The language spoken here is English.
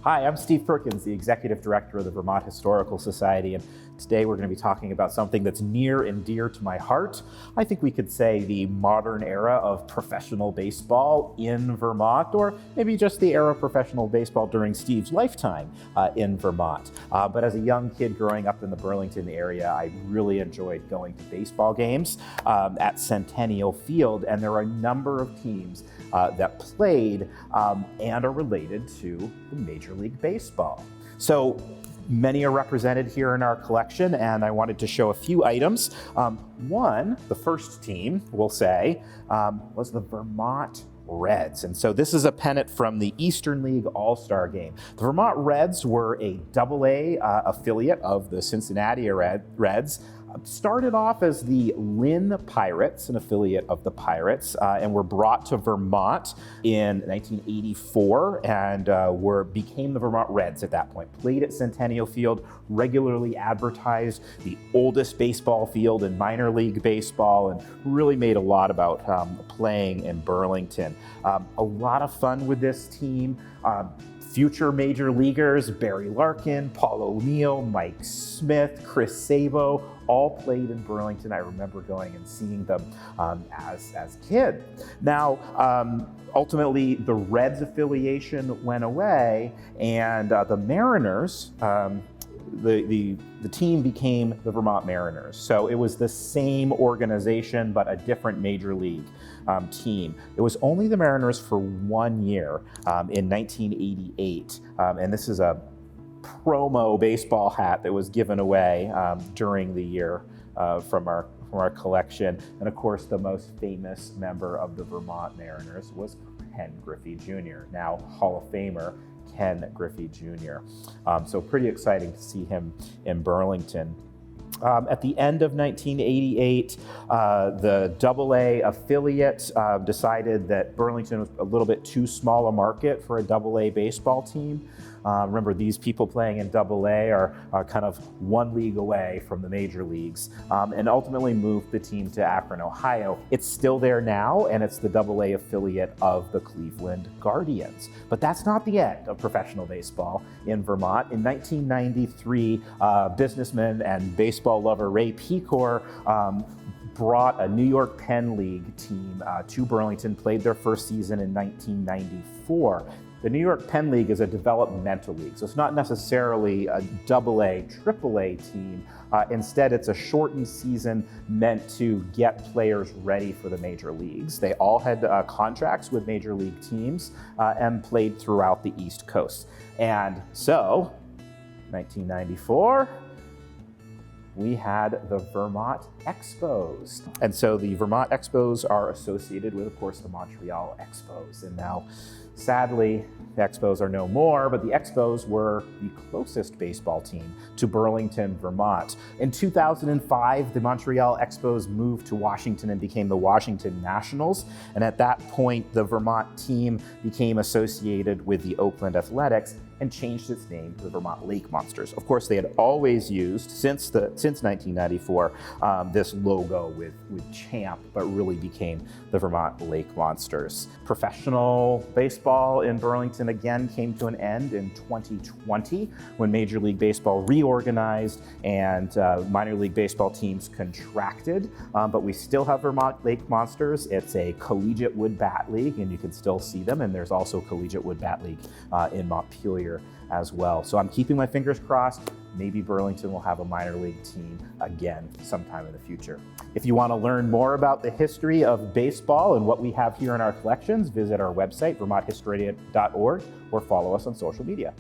Hi, I'm Steve Perkins, the Executive Director of the Vermont Historical Society, and today we're going to be talking about something that's near and dear to my heart. I think we could say the modern era of professional baseball in Vermont, or maybe just the era of professional baseball during Steve's lifetime in Vermont. But as a young kid growing up in the Burlington area, I really enjoyed going to baseball games at Centennial Field, and there are a number of teams that played and are related to the Major League Baseball. So many are represented here in our collection, and I wanted to show a few items. One, the first team, we'll say, was the Vermont Reds. And so this is a pennant from the Eastern League All-Star Game. The Vermont Reds were a AA affiliate of the Cincinnati Reds. Started off as the Lynn Pirates, an affiliate of the Pirates, and were brought to Vermont in 1984 and became the Vermont Reds at that point. Played at Centennial Field, regularly advertised, the oldest baseball field in minor league baseball, and really made a lot about playing in Burlington. A lot of fun with this team. Future major leaguers, Barry Larkin, Paul O'Neill, Mike Smith, Chris Sabo, all played in Burlington. I remember going and seeing them as a kid. Now, ultimately, the Reds affiliation went away, and the Mariners, the team became the Vermont Mariners. So it was the same organization, but a different major league team. It was only the Mariners for 1 year in 1988. And this is a promo baseball hat that was given away during the year from our collection. And of course, the most famous member of the Vermont Mariners was Ken Griffey Jr., now Hall of Famer Ken Griffey Jr. So pretty exciting to see him in Burlington. At the end of 1988, the AA affiliate decided that Burlington was a little bit too small a market for a AA baseball team. Remember, these people playing in AA are kind of one league away from the major leagues, and ultimately moved the team to Akron, Ohio. It's still there now, and it's the AA affiliate of the Cleveland Guardians. But that's not the end of professional baseball in Vermont. In 1993, businessman and baseball lover Ray Pecor brought a New York Penn League team to Burlington, played their first season in 1994. The New York Penn League is a developmental league, so it's not necessarily a AA, AAA team. Instead, it's a shortened season meant to get players ready for the major leagues. They all had contracts with major league teams and played throughout the East Coast. And so, 1994, we had the Vermont Expos. And so the Vermont Expos are associated with, of course, the Montreal Expos. And now, sadly, the Expos are no more, but the Expos were the closest baseball team to Burlington, Vermont. In 2005, the Montreal Expos moved to Washington and became the Washington Nationals. And at that point, the Vermont team became associated with the Oakland Athletics and changed its name to the Vermont Lake Monsters. Of course, they had always used, since 1994, this logo with Champ, but really became the Vermont Lake Monsters. Professional baseball in Burlington again came to an end in 2020 when Major League Baseball reorganized and minor league baseball teams contracted, but we still have Vermont Lake Monsters. It's a collegiate wood bat league, and you can still see them, and there's also a collegiate wood bat league in Montpelier as well. So I'm keeping my fingers crossed. Maybe Burlington will have a minor league team again sometime in the future. If you want to learn more about the history of baseball and what we have here in our collections, visit our website, vermonthistory.org, or follow us on social media.